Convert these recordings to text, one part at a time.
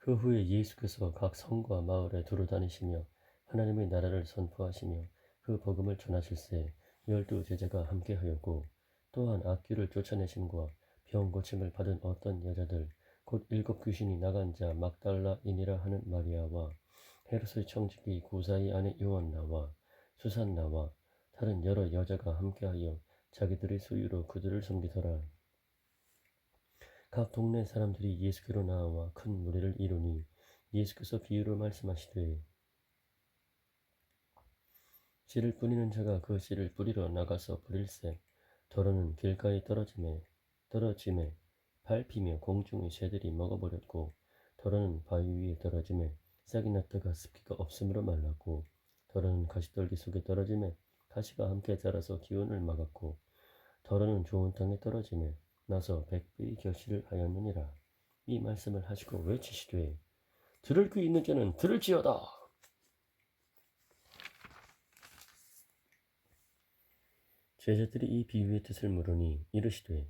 그 후에 예수께서 각 성과 마을에 두루 다니시며 하나님의 나라를 선포하시며 그 복음을 전하실세 12 제자가 함께하였고 또한 악귀를 쫓아내심과 병 고침을 받은 어떤 여자들 곧 7 귀신이 나간 자 막달라인이라 하는 마리아와 헤롯의 청지기 구사의 아내 요한나와 수산나와 다른 여러 여자가 함께하여 자기들의 소유로 그들을 섬기더라. 각 동네 사람들이 예수께로 나와 큰 무리를 이루니 예수께서 비유로 말씀하시되 씨를 뿌리는 자가 그 씨를 뿌리러 나가서 뿌릴새 더러는 길가에 떨어짐에 밟히며 공중의 새들이 먹어버렸고 더러는 바위 위에 떨어짐에 싹이 났다가 습기가 없으므로 말랐고 더러는 가시떨기 속에 떨어짐에 가시가 함께 자라서 기운을 막았고 더러는 좋은 땅에 떨어짐에 나서 100배의 결실을 하였느니라. 이 말씀을 하시고 외치시되 들을 귀 있는 자는 들을지어다. 제자들이 이 비유의 뜻을 물으니 이르시되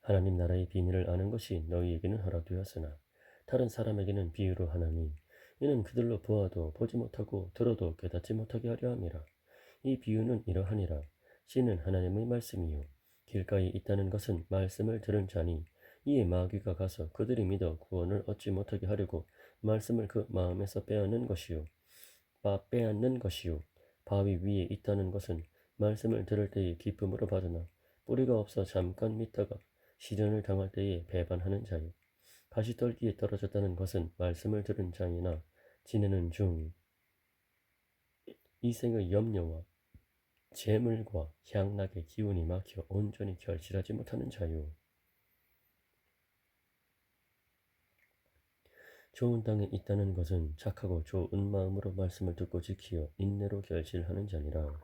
하나님 나라의 비밀을 아는 것이 너희에게는 허락되었으나 다른 사람에게는 비유로 하나니 이는 그들로 보아도 보지 못하고 들어도 깨닫지 못하게 하려 함이라. 이 비유는 이러하니라. 씨는 하나님의 말씀이요 길가에 있다는 것은 말씀을 들은 자니 이에 마귀가 가서 그들이 믿어 구원을 얻지 못하게 하려고 말씀을 그 마음에서 빼앗는 것이요 바위 위에 있다는 것은 말씀을 들을 때에 기쁨으로 받으나 뿌리가 없어 잠깐 믿다가 시련을 당할 때에 배반하는 자요 가시떨기에 떨어졌다는 것은 말씀을 들은 자이나 지내는 중 이생의 염려와 재물과 향락의 기운이 막혀 온전히 결실하지 못하는 자요 좋은 땅에 있다는 것은 착하고 좋은 마음으로 말씀을 듣고 지키어 인내로 결실하는 자니라.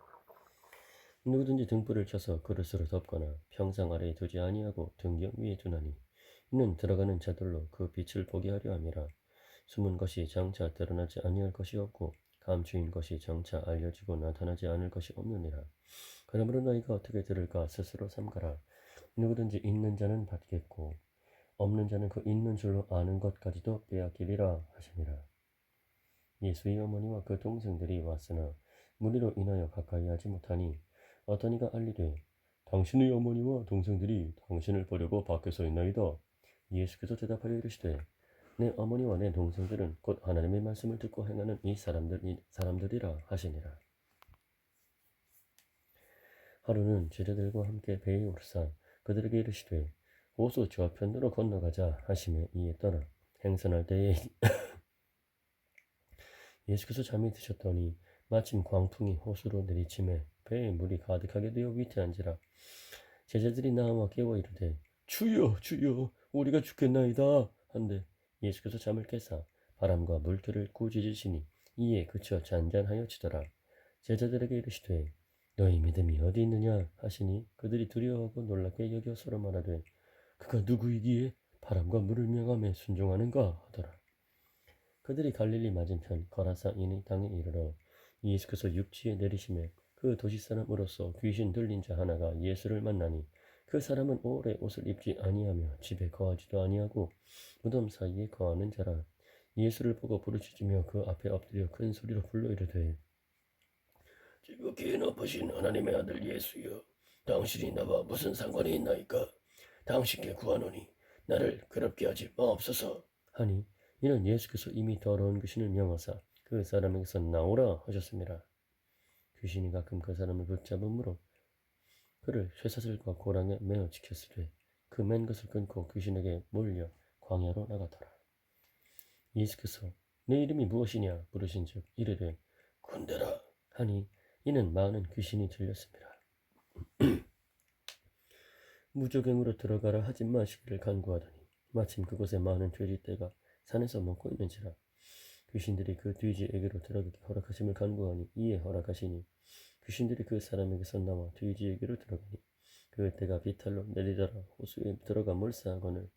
누구든지 등불을 쳐서 그릇으로 덮거나 평상 아래에 두지 아니하고 등경 위에 두나니 이는 들어가는 자들로 그 빛을 보게 하려 함이라. 숨은 것이 장차 드러나지 아니할 것이 없고 감추인 것이 장차 알려지고 나타나지 않을 것이 없느니라. 그러므로 너희가 어떻게 들을까 스스로 삼가라. 누구든지 있는 자는 받겠고 없는 자는 그 있는 줄로 아는 것까지도 빼앗기리라 하시니라. 예수의 어머니와 그 동생들이 왔으나 무리로 인하여 가까이 하지 못하니 어떤 이가 알리되 당신의 어머니와 동생들이 당신을 보려고 밖에 서 있나이다. 예수께서 대답하여 이르시되 내 어머니와 내 동생들은 곧 하나님의 말씀을 듣고 행하는 이 사람들이라 하시니라. 하루는 제자들과 함께 배에 오르사 그들에게 이르시되 호수 저편으로 건너가자 하시매 이에 떠나 행선할 때에 예수께서 잠이 드셨더니 마침 광풍이 호수로 내리침에 배에 물이 가득하게 되어 위태한지라. 제자들이 나와 깨워 이르되 주여 주여 우리가 죽겠나이다 한데 예수께서 잠을 깨사 바람과 물결을 꾸짖으시니 이에 그쳐 잔잔하여 치더라. 제자들에게 이르시되 너희 믿음이 어디 있느냐 하시니 그들이 두려워하고 놀랍게 여겨 서로 말하되 그가 누구이기에 바람과 물을 명함에 순종하는가 하더라. 그들이 갈릴리 맞은편 거라사인의 땅에 이르러 예수께서 육지에 내리심에 그 도시 사람으로서 귀신 들린 자 하나가 예수를 만나니 그 사람은 오래 옷을 입지 아니하며 집에 거하지도 아니하고 무덤 사이에 거하는 자라. 예수를 보고 부르짖으며 그 앞에 엎드려 큰 소리로 불러 이르되 지극히 높으신 하나님의 아들 예수여 당신이 나와 무슨 상관이 있나이까. 당신께 구하노니 나를 괴롭게 하지 마옵소서 하니 이는 예수께서 이미 더러운 귀신을 명하사 그 사람에게서 나오라 하셨습니다. 귀신이 가끔 그 사람을 붙잡음으로 그를 쇠사슬과 고랑에 매어 지켰으되 그 맨 것을 끊고 귀신에게 몰려 광야로 나가더라. 예수께서 내 이름이 무엇이냐 물으신즉 이르되 군대라 하니 이는 많은 귀신이 들렸습니다. 무조갱으로 들어가라 하지 마시기를 간구하더니 마침 그곳에 많은 돼지떼가 산에서 먹고 있는지라. 귀신들이 그 돼지에게로 들어가기 허락하심을 간구하니 이에 허락하시니 귀신들이 그 사람에게서 나와 돼지에게로 들어가니 그 떼가 비탈로 내리더라 호수에 들어가 몰사하거늘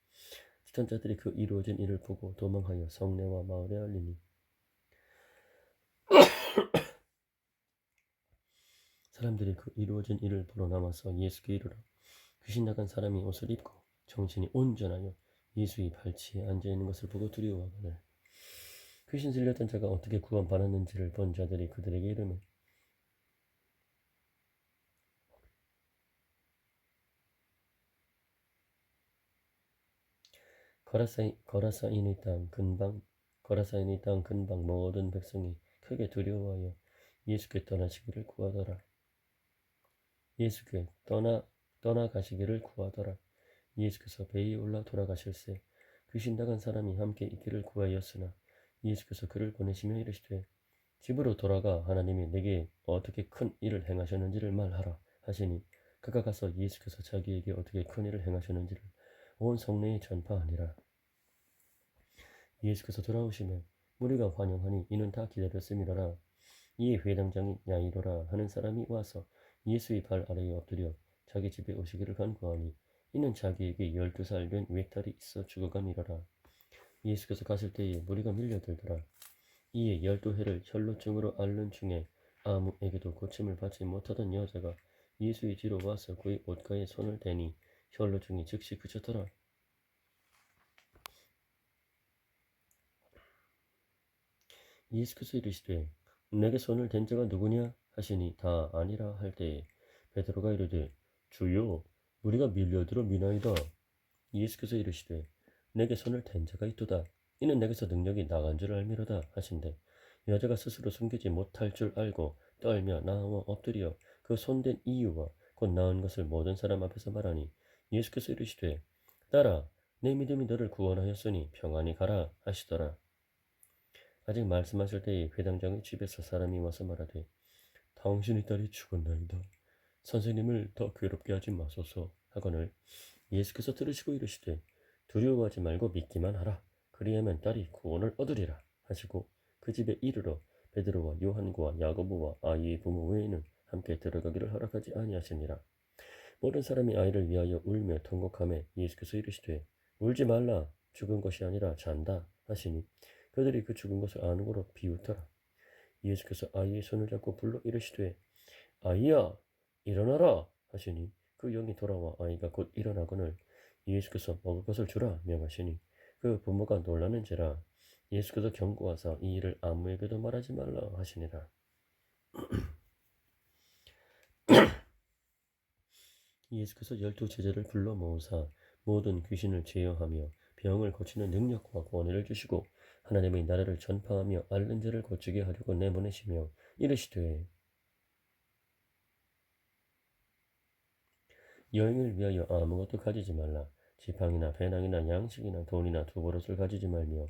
시선자들이 그 이루어진 일을 보고 도망하여 성내와 마을에 알리니 사람들이 그 이루어진 일을 보러 남아서 예수께 이르러 귀신 나간 사람이 옷을 입고 정신이 온전하여 예수의 발치에 앉아있는 것을 보고 두려워하거늘 귀신 들렸던 자가 어떻게 구원받았는지를 본 자들이 그들에게 이르매 거라사인의 땅 근방 모든 백성이 크게 두려워하여 예수께 떠나시기를 구하더라. 예수께 떠나가시기를 구하더라. 예수께서 배에 올라 돌아가실새 귀신 나간 사람이 함께 있기를 구하였으나 예수께서 그를 보내시며 이르시되 집으로 돌아가 하나님이 내게 어떻게 큰 일을 행하셨는지를 말하라 하시니 그가 가서 예수께서 자기에게 어떻게 큰 일을 행하셨는지를 온 성내에 전파하니라. 예수께서 돌아오시며 무리가 환영하니 이는 다 기다렸음이로라. 이에 회당장인 야이로라 하는 사람이 와서 예수의 발 아래에 엎드려 자기 집에 오시기를 간구하니 이는 자기에게 12살 된 외딸이 있어 죽어감이로라. 예수께서 갔을 때에 무리가 밀려들더라. 이에 12해를 혈루증으로 앓는 중에 아무에게도 고침을 받지 못하던 여자가 예수의 뒤로 와서 그의 옷가에 손을 대니 혈루증이 즉시 그쳤더라. 예수께서 이르시되 내게 손을 댄 자가 누구냐 하시니 다 아니라 할 때에 베드로가 이르되 주여 우리가 밀려들어 미나이다. 예수께서 이르시되 내게 손을 댄 자가 있도다. 이는 내게서 능력이 나간 줄 알미로다 하신대 여자가 스스로 숨기지 못할 줄 알고 떨며 나와 엎드려 그 손댄 이유와 곧 나은 것을 모든 사람 앞에서 말하니 예수께서 이르시되 딸아 내 믿음이 너를 구원하였으니 평안히 가라 하시더라. 아직 말씀하실 때에 회당장의 집에서 사람이 와서 말하되 당신의 딸이 죽었나이다. 선생님을 더 괴롭게 하지 마소서 하거늘 예수께서 들으시고 이르시되 두려워하지 말고 믿기만 하라. 그리하면 딸이 구원을 얻으리라 하시고 그 집에 이르러 베드로와 요한과 야고보와 아이의 부모 외에는 함께 들어가기를 허락하지 아니하시니라. 모든 사람이 아이를 위하여 울며 통곡하며 예수께서 이르시되 울지 말라 죽은 것이 아니라 잔다 하시니 그들이 그 죽은 것을 아는 거로 비웃더라. 예수께서 아이의 손을 잡고 불러 이르시되 아이야 일어나라 하시니 그 영이 돌아와 아이가 곧 일어나거늘 예수께서 먹을 것을 주라 명하시니 그 부모가 놀라는지라. 예수께서 경고하사 이 일을 아무에게도 말하지 말라 하시니라. 예수께서 12제자를 불러 모으사 모든 귀신을 제어하며 병을 고치는 능력과 권위를 주시고 하나님의 나라를 전파하며 앓는 자를 고치게 하려고 내보내시며 이르시되 여행을 위하여 아무것도 가지지 말라. 지팡이나 배낭이나 양식이나 돈이나 두버릇을 가지지 말며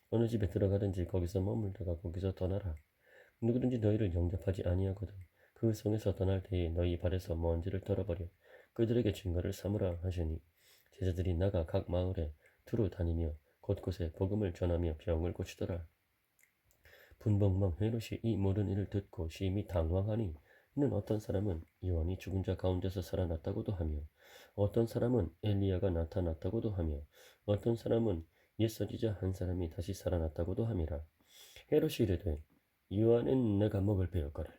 어느 집에 들어가든지 거기서 머물다가 거기서 떠나라. 누구든지 너희를 영접하지 아니하거든 그 성에서 떠날 때에 너희 발에서 먼지를 털어버려 그들에게 증거를 삼으라 하시니 제자들이 나가 각 마을에 두루 다니며 곳곳에 복음을 전하며 병을 고치더라. 분봉망 헤롯이 이 모든 일을 듣고 심히 당황하니 이는 어떤 사람은 요한이 죽은 자 가운데서 살아났다고도 하며 어떤 사람은 엘리야가 나타났다고도 하며 어떤 사람은 옛 선지자 한 사람이 다시 살아났다고도 함이라. 헤롯이 이르되 요한은 내가 먹을 베었거늘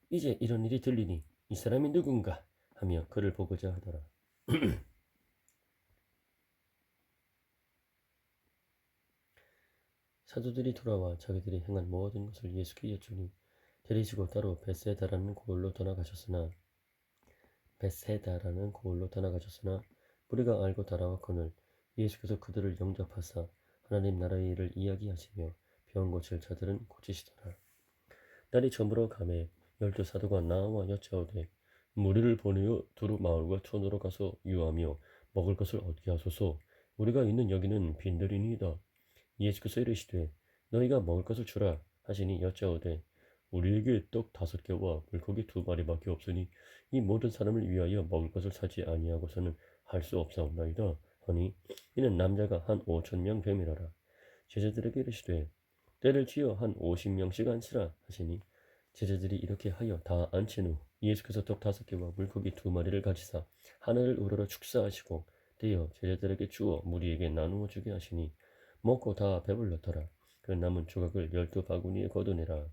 이제 이런 일이 들리니 이 사람이 누군가 하며 그를 보고자 하더라. 사도들이 돌아와 자기들이 행한 모든 것을 예수께 여쭈니 데리시고 따로 베세다라는 고을로 떠나가셨으나 우리가 알고 따라왔거늘 예수께서 그들을 영접하사 하나님 나라의 일을 이야기하시며 병 고칠 자들은 고치시더라. 날이 저물어 가매 12사도가 나와 여짜오되 무리를 보내어 두루 마을과 촌으로 가서 유하며 먹을 것을 얻게 하소서. 우리가 있는 여기는 빈들이니이다. 예수께서 이르시되 너희가 먹을 것을 주라 하시니 여짜오되 우리에게 떡 5개와 물고기 2마리밖에 없으니 이 모든 사람을 위하여 먹을 것을 사지 아니하고서는 할 수 없사옵나이다 하니 이는 남자가 한 5,000명 됨이라라. 제자들에게 이르시되 때를 지어 한 50명씩 앉으라 하시니 제자들이 이렇게 하여 다 앉힌 후 예수께서 떡 5개와 물고기 2마리를 가지사 하늘을 우러러 축사하시고 떼어 제자들에게 주어 무리에게 나누어 주게 하시니 먹고 다 배불렀더라. 그 남은 조각을 12바구니에 거두니라.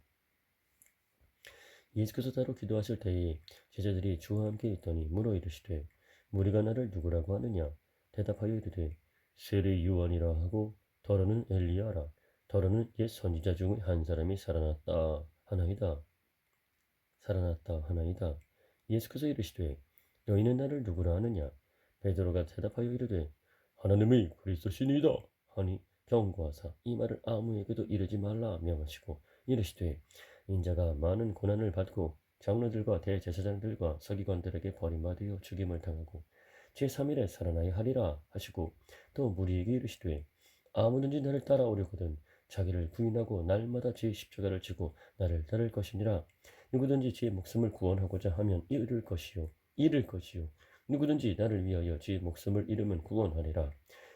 예수께서 따로 기도하실 때에 제자들이 주와 함께 있더니 물어 이르시되 무리가 나를 누구라고 하느냐. 대답하여 이르되 세례 요한이라 하고 더러는 엘리야라 더러는 옛 선지자 중 한 사람이 살아났다 하나이다. 예수께서 이르시되 너희는 나를 누구라 하느냐? 베드로가 대답하여 이르되 하나님의 그리스도시니이다 하니 경고하사 이 말을 아무에게도 이르지 말라 명하시고 이르시되 인자가 많은 고난을 받고 장로들과 대제사장들과 서기관들에게 버림받아 죽임을 당하고 제3일에 살아나야 하리라 하시고 또 무리에게 이르시되 아무든지 나를 따라오려거든 자기를 부인하고 날마다 제 십자가를 지고 나를 따를 것이니라. 누구든지 제 목숨을 구원하고자 하면 잃을 것이요 누구든지 나를 위하여 제 목숨을 잃으면 구원하리라.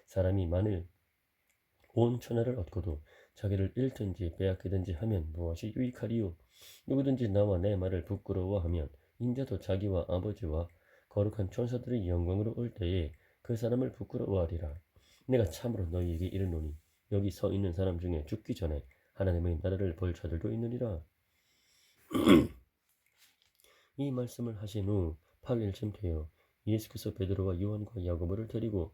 사람이 만일 온 천하를 얻고도 자기를 잃든지 빼앗기든지 하면 무엇이 유익하리요? 누구든지 나와 내 말을 부끄러워하면 인자도 자기와 아버지와 거룩한 천사들의 영광으로 올 때에 그 사람을 부끄러워하리라. 내가 참으로 너희에게 이르노니 여기 서 있는 사람 중에 죽기 전에 하나님의 나라를 볼 자들도 있느니라. 이 말씀을 하신 후 8일쯤 되어 예수께서 베드로와 요한과 야고보를 데리고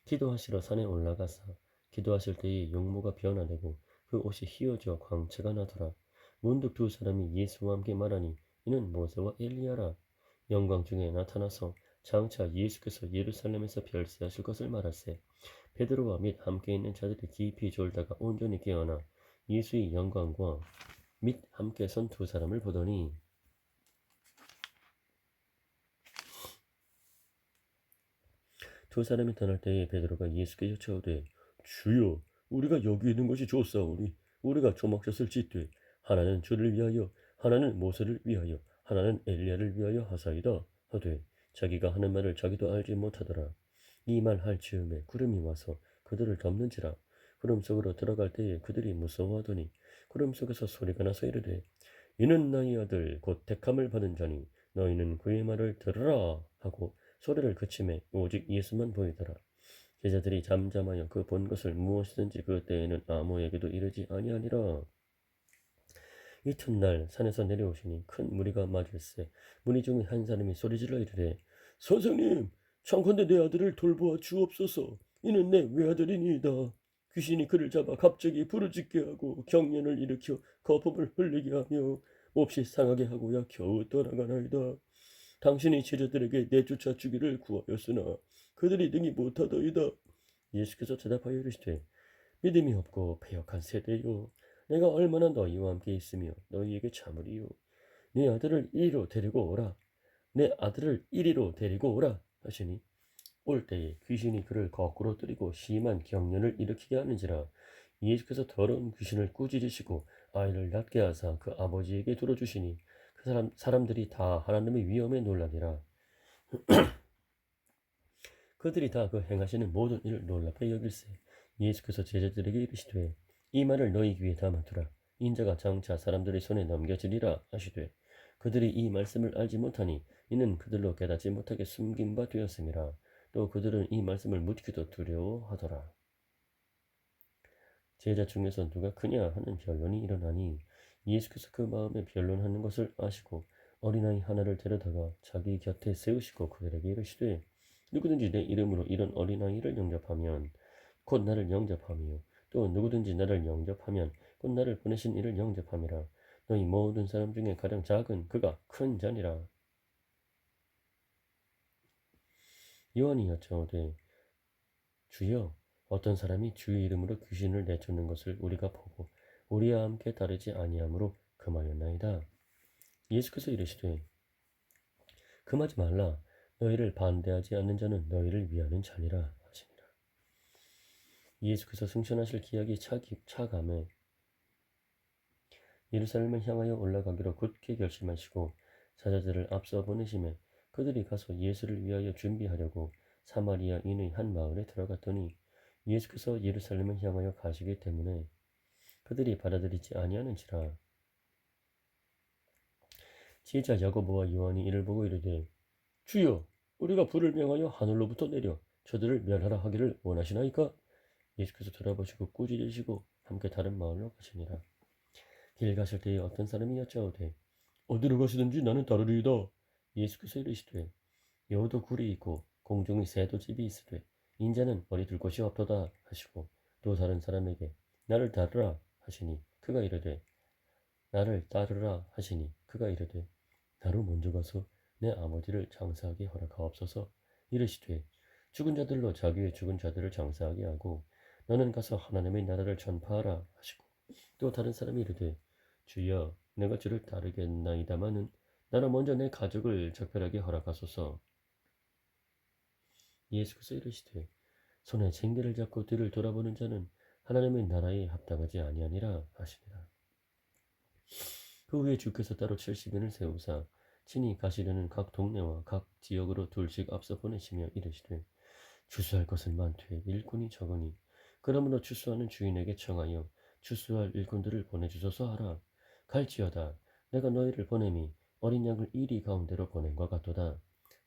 기도하시러 산에 올라가사 기도하실 때에 용모가 변화되고 그 옷이 휘어져 광채가 나더라. 문득 두 사람이 예수와 함께 말하니 이는 모세와 엘리야라. 영광 중에 나타나서 장차 예수께서 예루살렘에서 별세하실 것을 말할세. 베드로와 및 함께 있는 자들이 깊이 졸다가 온전히 깨어나 예수의 영광과 및 함께 선 두 사람을 보더니 두 사람이 떠날 때에 베드로가 예수께 여짜오되 주여 우리가 여기 있는 것이 좋사오니 우리가 조목젖을 짓되 하나는 주를 위하여 하나는 모세를 위하여 하나는 엘리야를 위하여 하사이다 하되 자기가 하는 말을 자기도 알지 못하더라. 이 말 할 즈음에 구름이 와서 그들을 덮는지라. 구름 속으로 들어갈 때에 그들이 무서워하더니 구름 속에서 소리가 나서 이르되 이는 나의 아들 곧 택함을 받은 자니 너희는 그의 말을 들으라 하고 소리를 그치매 오직 예수만 보이더라. 제자들이 잠잠하여 그 본 것을 무엇이든지 그 때에는 아무에게도 이르지 아니하니라. 이튿날 산에서 내려오시니 큰 무리가 맞을세. 무리 중에 한 사람이 소리질러 이르되 선생님 청컨대 내 아들을 돌보아 주옵소서. 이는 내 외아들이니이다. 귀신이 그를 잡아 갑자기 부르짖게 하고 경련을 일으켜 거품을 흘리게 하며 몹시 상하게 하고야 겨우 떠나가나이다. 당신이 제자들에게 내쫓아 주기를 구하였으나 그들이 능히 못하더이다. 예수께서 대답하여 이르시되 믿음이 없고 패역한 세대요. 내가 얼마나 너희와 함께 있으며 너희에게 참으리요. 내 아들을 이리로 데리고 오라. 내 아들을 이리로 데리고 오라 하시니 올 때에 귀신이 그를 거꾸로 뜨리고 심한 경련을 일으키게 하는지라. 예수께서 더러운 귀신을 꾸짖으시고 아이를 낫게 하사 그 아버지에게 들어주시니 그 사람들이 다 하나님의 위엄에 놀라니라. 그들이 다 그 행하시는 모든 일을 놀랍게 여길세. 예수께서 제자들에게 이르시되 이 말을 너희 귀에 담아두라. 인자가 장차 사람들의 손에 넘겨지리라 하시되 그들이 이 말씀을 알지 못하니 이는 그들로 깨닫지 못하게 숨긴 바 되었음이라. 또 그들은 이 말씀을 묻기도 두려워하더라. 제자 중에서 누가 크냐 하는 변론이 일어나니 예수께서 그 마음에 변론하는 것을 아시고 어린아이 하나를 데려다가 자기 곁에 세우시고 그들에게 이르시되 누구든지 내 이름으로 이런 어린아이를 영접하면 곧 나를 영접하며 또 누구든지 나를 영접하면 곧 나를 보내신 이를 영접함이라. 너희 모든 사람 중에 가장 작은 그가 큰 자니라. 요한이 여짜오되 주여 어떤 사람이 주의 이름으로 귀신을 내쫓는 것을 우리가 보고 우리와 함께 따르지 아니하므로 금하였나이다. 예수께서 이르시되 금하지 말라. 너희를 반대하지 않는 자는 너희를 위하는 자니라 하시니라. 예수께서 승천하실 기약이 차감해 예루살렘을 향하여 올라가기로 굳게 결심하시고 사자들을 앞서 보내심에 그들이 가서 예수를 위하여 준비하려고 사마리아인의 한 마을에 들어갔더니 예수께서 예루살렘을 향하여 가시기 때문에 그들이 받아들이지 아니하는지라. 제자 야고보와 요한이 이를 보고 이르되 주여 우리가 불을 명하여 하늘로부터 내려 저들을 멸하라 하기를 원하시나이까? 예수께서 돌아보시고 꾸짖으시고 함께 다른 마을로 가시니라. 길 가실 때에 어떤 사람이 여짜오되 어디로 가시든지 나는 따르리이다. 예수께서 이르시되 여우도 굴이 있고 공중의 새도 집이 있으되 인자는 머리 둘 곳이 없도다 하시고 또 다른 사람에게 나를 따르라 하시니 그가 이르되 나를 따르라 하시니 그가 이르되 나로 먼저 가서 내 아버지를 장사하게 허락하옵소서. 이르시되 죽은 자들로 자기의 죽은 자들을 장사하게 하고 너는 가서 하나님의 나라를 전파하라 하시고 또 다른 사람이 이르되 주여 내가 주를 따르겠나이다마는 나로 먼저 내 가족을 작별하게 허락하소서. 예수께서 이르시되 손에 쟁기를 잡고 뒤를 돌아보는 자는 하나님의 나라에 합당하지 아니하니라 하시니라. 그 후에 주께서 따로 70인을 세우사 친히 가시려는 각 동네와 각 지역으로 둘씩 앞서 보내시며 이르시되 추수할 것은 많되 일꾼이 적으니 그러므로 추수하는 주인에게 청하여 추수할 일꾼들을 보내주소서 하라. 갈지어다 내가 너희를 보냄이 어린 양을 이리 가운데로 보냄과 같도다.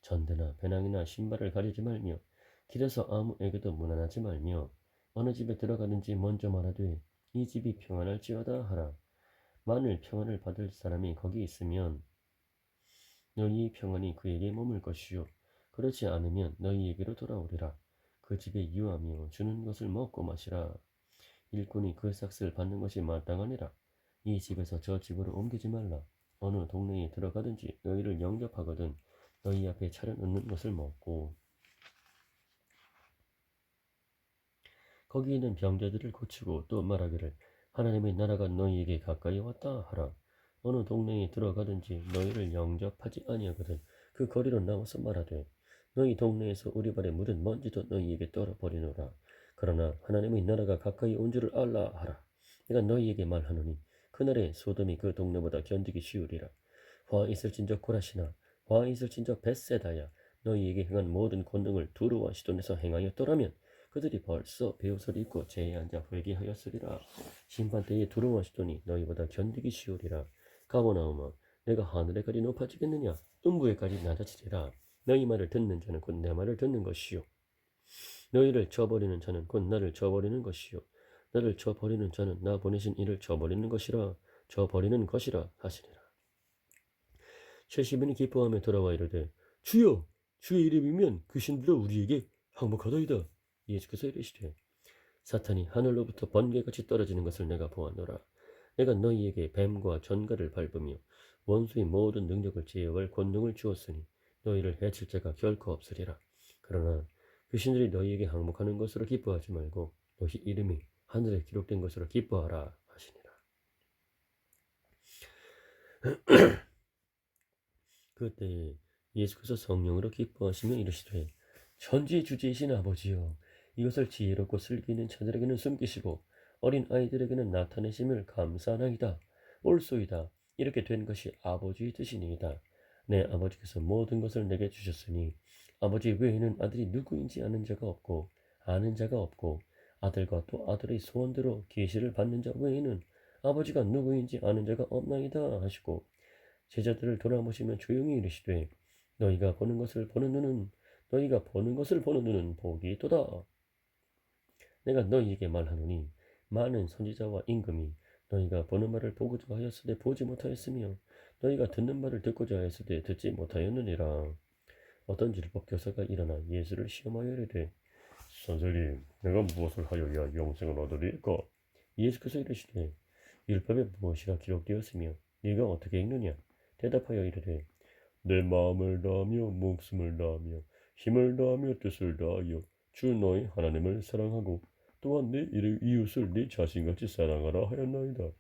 전대나 배낭이나 신발을 가리지 말며 길에서 아무에게도 무난하지 말며 어느 집에 들어가든지 먼저 말하되 이 집이 평안할지어다 하라. 만일 평안을 받을 사람이 거기 있으면 너희의 평안이 그에게 머물 것이요 그렇지 않으면 너희에게로 돌아오리라. 그 집에 유하며 주는 것을 먹고 마시라. 일꾼이 그 삭슬 받는 것이 마땅하니라. 이 집에서 저 집으로 옮기지 말라. 어느 동네에 들어가든지 너희를 영접하거든 너희 앞에 차려놓는 것을 먹고 거기 있는 병자들을 고치고 또 말하기를 하나님의 나라가 너희에게 가까이 왔다 하라. 어느 동네에 들어가든지 너희를 영접하지 아니하거든 그 거리로 나와서 말하되 너희 동네에서 우리 발에 묻은 먼지도 너희에게 떨어버리노라. 그러나 하나님의 나라가 가까이 온 줄을 알라 하라. 내가 너희에게 말하노니 그날에 소돔이 그 동네보다 견디기 쉬우리라. 화 있을진저 고라시나 화 있을진저 벳세다야 너희에게 행한 모든 권능을 두루와 시돈에서 행하였더라면 그들이 벌써 베옷을 입고 제에 앉아 회개하였으리라. 심판 때에 두루와 시돈이 너희보다 견디기 쉬우리라. 가버나움아 내가 하늘에 가리 높아지겠느냐 음부에까지 낮아지리라. 너희 말을 듣는 자는 곧 내 말을 듣는 것이요 너희를 저버리는 자는 곧 나를 저버리는 것이요 나를 저버리는 자는 나 보내신 이를 저버리는 것이라 하시니라. 70인이 기뻐하며 돌아와 이르되 주여 주의 이름이면 그 신들도 우리에게 항복하더이다. 예수께서 이르시되 사탄이 하늘로부터 번개같이 떨어지는 것을 내가 보았노라. 내가 너희에게 뱀과 전갈을 밟으며 원수의 모든 능력을 제어할 권능을 주었으니 너희를 해칠 자가 결코 없으리라. 그러나 그 신들이 너희에게 항복하는 것으로 기뻐하지 말고 너희 이름이 하늘에 기록된 것으로 기뻐하라 하시니라. 그때 예수께서 성령으로 기뻐하시며 이르시되 천지주지이신 아버지여 이것을 지혜롭고 슬기 있는 자들에게는 숨기시고 어린 아이들에게는 나타내심을 감사하나이다. 옳소이다. 이렇게 된 것이 아버지의 뜻이니이다. 내 아버지께서 모든 것을 내게 주셨으니 아버지 외에는 아들이 누구인지 아는 자가 없고 아들과 또 아들의 소원대로 계시를 받는 자 외에는 아버지가 누구인지 아는 자가 없나이다 하시고 제자들을 돌아보시며 조용히 이르시되 너희가 보는 것을 보는 눈은 복이 있도다. 내가 너희에게 말하노니 많은 선지자와 임금이 너희가 보는 바를 보고자 하였으되 보지 못하였으며 너희가 듣는 바를 듣고자 하였으되 듣지 못하였느니라. 어떤 율법 교사가 일어나 예수를 시험하여 이르되 선생님 내가 무엇을 하여야 영생을 얻으리까? 예수께서 이르시되 율법에 무엇이라 기록되었으며 네가 어떻게 읽느냐? 대답하여 이르되 내 마음을 다하며 목숨을 다하며 힘을 다하며 뜻을 다하여 주 너희 하나님을 사랑하고 또한 내 이웃을 네 자신같이 사랑하라 하였나이다.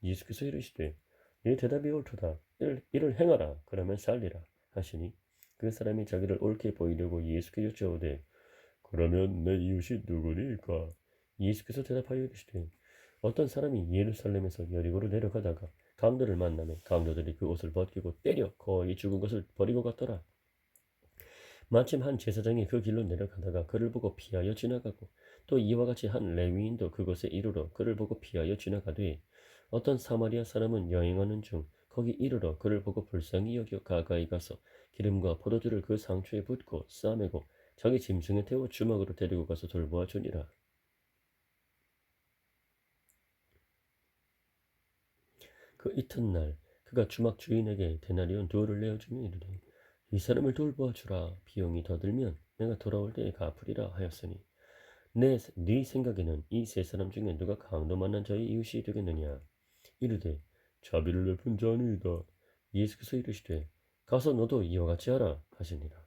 예수께서 이르시되 네 대답이 옳도다. 이를 행하라. 그러면 살리라 하시니 그 사람이 자기를 옳게 보이려고 예수께 여쭈어오되 그러면 내 이웃이 누구리까? 예수께서 대답하여 이르시되 어떤 사람이 예루살렘에서 여리고로 내려가다가 강도를 만나며 강도들이 그 옷을 벗기고 때려 거의 죽은 것을 버리고 갔더라. 마침 한 제사장이 그 길로 내려가다가 그를 보고 피하여 지나가고 또 이와 같이 한 레위인도 그곳에 이르러 그를 보고 피하여 지나가되 어떤 사마리아 사람은 여행하는 중 거기 이르러 그를 보고 불쌍히 여겨 가까이 가서 기름과 포도주를 그 상처에 붓고 싸매고 자기 짐승에 태워 주막으로 데리고 가서 돌보아 주니라. 그 이튿날 그가 주막 주인에게 데나리온 두어를 내어주며 이르되 이 사람을 돌보아 주라. 비용이 더 들면 내가 돌아올 때에 갚으리라 하였으니 네 생각에는 이 세 사람 중에 누가 강도 만난 자의 이웃이 되겠느냐? 이르되 자비를 베푼 자니이다. 예수께서 이르시되 가서 너도 이와 같이 하라 하시니라.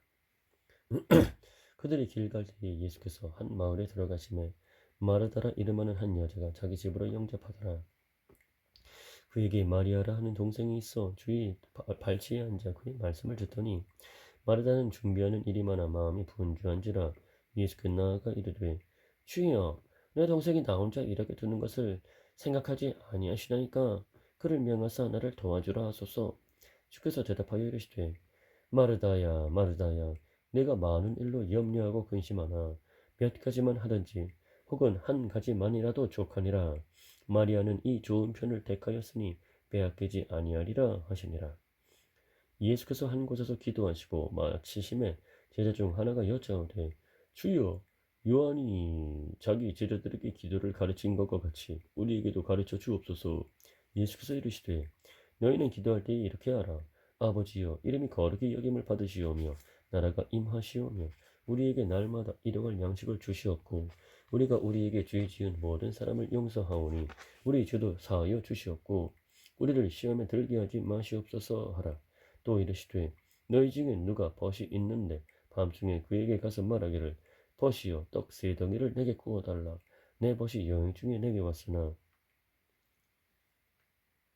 그들이 길 갈 때에 예수께서 한 마을에 들어가심에 마르다라 이름하는 한 여자가 자기 집으로 영접하더라. 그에게 마리아라 하는 동생이 있어 주의 발치에 앉아 그의 말씀을 듣더니 마르다는 준비하는 일이 많아 마음이 분주한지라 예수께 나아가 이르되 주여 내 동생이 나 혼자 일하게 두는 것을 생각하지 아니하시나이까 그를 명하사 나를 도와주라 하소서. 주께서 대답하여 이르시되 마르다야 마르다야 내가 많은 일로 염려하고 근심하나 몇 가지만 하든지 혹은 한 가지만이라도 족하니라. 마리아는 이 좋은 편을 택하였으니 빼앗기지 아니하리라 하시니라. 예수께서 한 곳에서 기도하시고 마치심에 제자 중 하나가 여짜오되 주여 요한이 자기 제자들에게 기도를 가르친 것과 같이 우리에게도 가르쳐 주옵소서. 예수께서 이르시되 너희는 기도할 때에 이렇게 하라. 아버지여 이름이 거룩히 여김을 받으시오며 나라가 임하시오며 우리에게 날마다 일용할 양식을 주시옵고 우리가 우리에게 죄 지은 모든 사람을 용서하오니 우리 죄도 사하여 주시옵고 우리를 시험에 들게 하지 마시옵소서 하라. 또 이르시되 너희 중에 누가 벗이 있는데 밤중에 그에게 가서 말하기를 벗이여 떡 세 덩이를 내게 구워달라. 내 벗이 여행 중에 내게 왔으나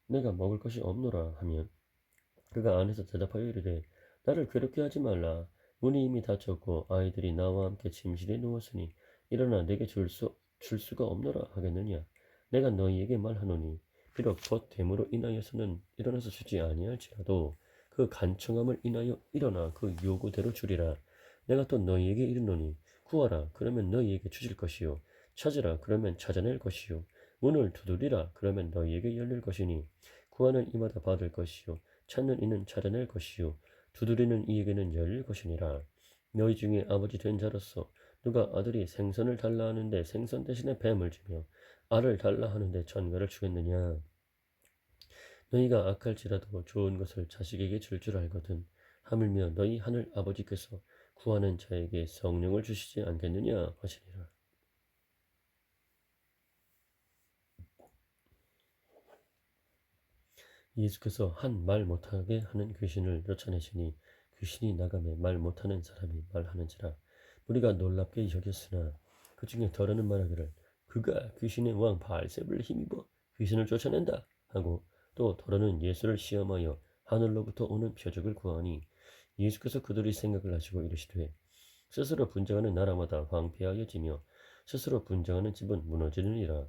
내가 먹을 것이 없노라 하면 그가 안에서 대답하여 이르되 나를 괴롭게 하지 말라. 문이 이미 닫혔고 아이들이 나와 함께 침실에 누웠으니 일어나 내게 줄 수가 없노라 하겠느냐. 내가 너희에게 말하노니 비록 벗됨으로 인하여서는 일어나서 주지 아니할지라도 그 간청함을 인하여 일어나 그 요구대로 주리라. 내가 또 너희에게 이르노니 구하라 그러면 너희에게 주실 것이요 찾으라 그러면 찾아낼 것이요 문을 두드리라 그러면 너희에게 열릴 것이니 구하는 이마다 받을 것이요 찾는 이는 찾아낼 것이요 두드리는 이에게는 열릴 것이니라. 너희 중에 아버지 된 자로서 누가 아들이 생선을 달라 하는데 생선 대신에 뱀을 주며 알을 달라 하는데 전갈을 주겠느냐. 너희가 악할지라도 좋은 것을 자식에게 줄 알거든 하물며 너희 하늘 아버지께서 구하는 자에게 성령을 주시지 않겠느냐 하시니라. 예수께서 한 말 못하게 하는 귀신을 쫓아내시니 귀신이 나가매 말 못하는 사람이 말하는지라. 우리가 놀랍게 여겼으나 그 중에 더러는 말하기를 그가 귀신의 왕 바알세불을 힘입어 귀신을 쫓아낸다 하고 또 더러는 예수를 시험하여 하늘로부터 오는 표적을 구하니 예수께서 그들의 생각을 하시고 이르시되 스스로 분쟁하는 나라마다 황폐하여지며 스스로 분쟁하는 집은 무너지느니라.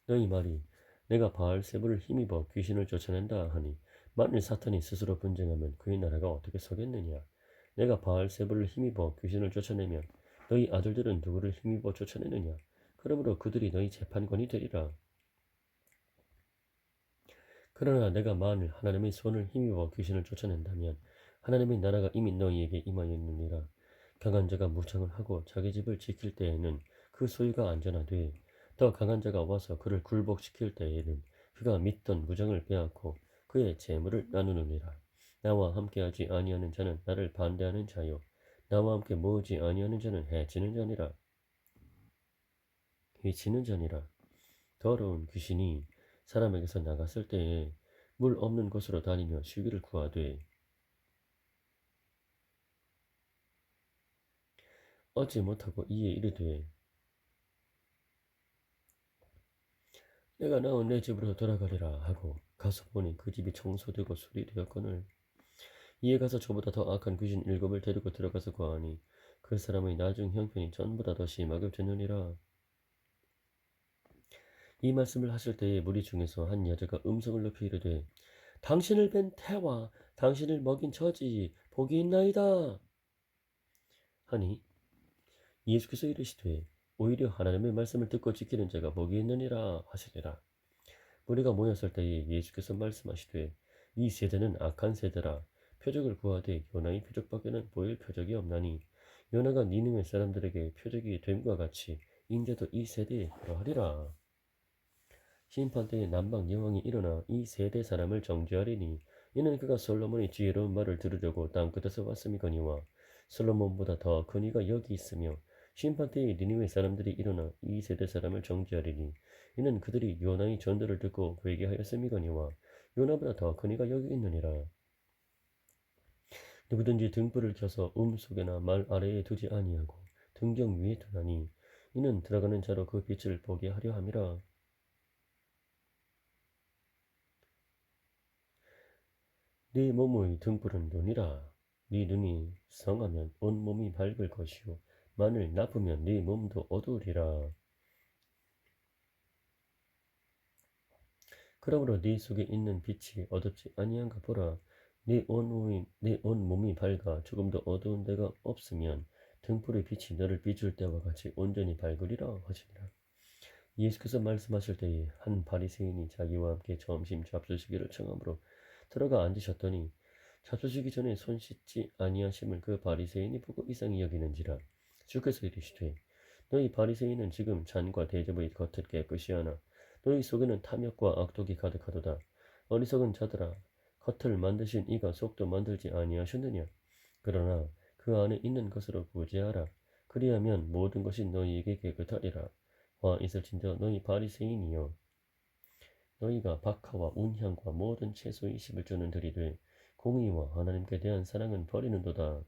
너희 말이 내가 바알세불을 힘입어 귀신을 쫓아낸다 하니 만일 사탄이 스스로 분쟁하면 그의 나라가 어떻게 서겠느냐. 내가 바알세불을 힘입어 귀신을 쫓아내면 너희 아들들은 누구를 힘입어 쫓아내느냐. 그러므로 그들이 너희 재판관이 되리라. 그러나 내가 만일 하나님의 손을 힘입어 귀신을 쫓아낸다면 하나님의 나라가 이미 너희에게 임하였느니라. 강한 자가 무장을 하고 자기 집을 지킬 때에는 그 소유가 안전하되 더 강한 자가 와서 그를 굴복시킬 때에는 그가 믿던 무장을 빼앗고 그의 재물을 나누느니라. 나와 함께하지 아니하는 자는 나를 반대하는 자요 나와 함께 모으지 아니하는 자는 해치는 자니라. 더러운 귀신이 사람에게서 나갔을 때에 물 없는 곳으로 다니며 쉬기를 구하되 얻지 못하고 이에 이르되 내가 나온 내 집으로 돌아가리라 하고 가서 보니 그 집이 청소되고 수리되었거늘 이에 가서 저보다 더 악한 귀신 7을 데리고 들어가서 구하니 그 사람의 나중 형편이 전보다 더 심하게 되느니라. 이 말씀을 하실 때에 무리 중에서 한 여자가 음성을 높이 이르되 당신을 뵌 태와 당신을 먹인 저지 복이 있나이다 하니 예수께서 이르시되 오히려 하나님의 말씀을 듣고 지키는 자가 복이 있느니라 하시니라. 무리가 모였을 때에 예수께서 말씀하시되 이 세대는 악한 세대라. 표적을 구하되 요나의 표적밖에는 보일 표적이 없나니 요나가 니느웨 사람들에게 표적이 됨과 같이 인자도 이 세대에 그러하리라. 심판 때에 남방 여왕이 일어나 이 세대 사람을 정죄하리니 이는 그가 솔로몬의 지혜로운 말을 들으려고 땅끝에서 왔음이거니와 솔로몬보다 더 큰 이가 여기 있으며 심판 때에 니느웨 사람들이 일어나 이 세대 사람을 정죄하리니 이는 그들이 요나의 전도를 듣고 그에게 하였음이거니와 요나보다 더 큰 이가 여기 있느니라. 누구든지 등불을 켜서 속에나 말 아래에 두지 아니하고 등경 위에 두나니 이는 들어가는 자로 그 빛을 보게 하려 함이라. 네 몸의 등불은 눈이라. 네 눈이 성하면 온 몸이 밝을 것이요 만일 나쁘면 네 몸도 어두우리라. 그러므로 네 속에 있는 빛이 어둡지 아니한가 보라. 네 온 몸이 밝아 조금도 어두운 데가 없으면 등불의 빛이 너를 비출 때와 같이 온전히 밝으리라 하시니라. 예수께서 말씀하실 때에 한 바리새인이 자기와 함께 점심 잡수시기를 청함으로 들어가 앉으셨더니 잡수시기 전에 손 씻지 아니하심을 그 바리새인이 보고 이상히 여기는지라. 주께서 이르시되 너희 바리새인은 지금 잔과 대접의 겉을 깨끗이 하나 너희 속에는 탐욕과 악독이 가득하도다. 어리석은 자들아, 겉을 만드신 이가 속도 만들지 아니하셨느냐. 그러나 그 안에 있는 것으로 구제하라. 그리하면 모든 것이 너희에게 깨끗하리라. 와 있을진저 너희 바리새인이여, 너희가 박하와 운향과 모든 채소의 11조는 들이되 공의와 하나님께 대한 사랑은 버리는도다.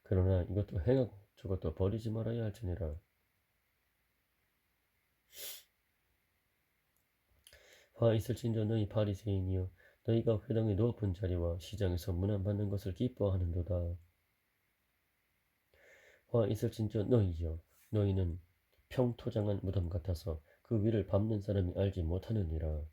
그러나 이것도 행하고 저것도 버리지 말아야 할지니라. 화 있을진저 너희 바리새인이여, 너희가 회당의 높은 자리와 시장에서 문안받는 것을 기뻐하는도다. 화 있을진저 너희여, 너희는 평토장한 무덤 같아서 그 위를 밟는 사람이 알지 못하느니라.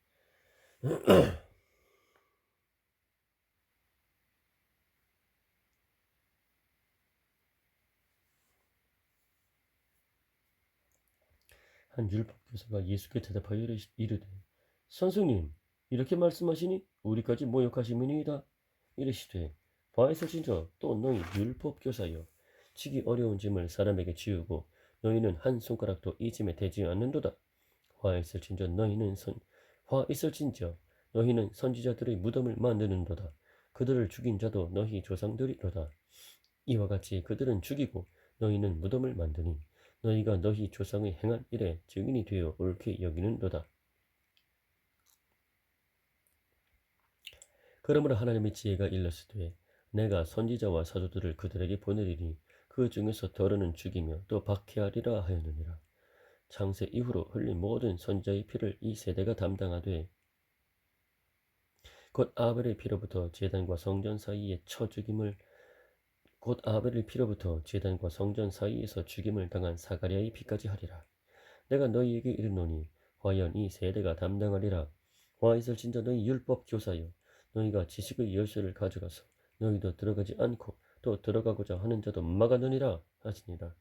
한 율법 교사가 예수께 대답하여 이르되 선생님, 이렇게 말씀하시니 우리까지 모욕하시미니이다. 이르시되 바에서진저 또 너희 율법 교사여, 지기 어려운 짐을 사람에게 지우고 너희는 한 손가락도 이 짐에 대지 않는도다. 화 있을진저 너희는 선지자들의 무덤을 만드는도다. 그들을 죽인 자도 너희 조상들이로다. 이와 같이 그들은 죽이고 너희는 무덤을 만드니 너희가 너희 조상의 행한 일에 증인이 되어 옳게 여기는도다. 그러므로 하나님의 지혜가 일렀으되 내가 선지자와 사도들을 그들에게 보내리니 그 중에서 더러는 죽이며 또 박해하리라 하였느니라. 창세 이후로 흘린 모든 선지자의 피를 이 세대가 담당하되 곧 아벨의 피로부터 제단과 성전 사이에 곧 아벨의 피로부터 제단과 성전 사이에서 죽임을 당한 사가랴의 피까지 하리라. 내가 너희에게 이르노니 과연 이 세대가 담당하리라. 와 있을진저 너희 율법 교사여, 너희가 지식의 열쇠를 가져가서 너희도 들어가지 않고 또 들어가고자 하는 자도 막아느니라 하시니라.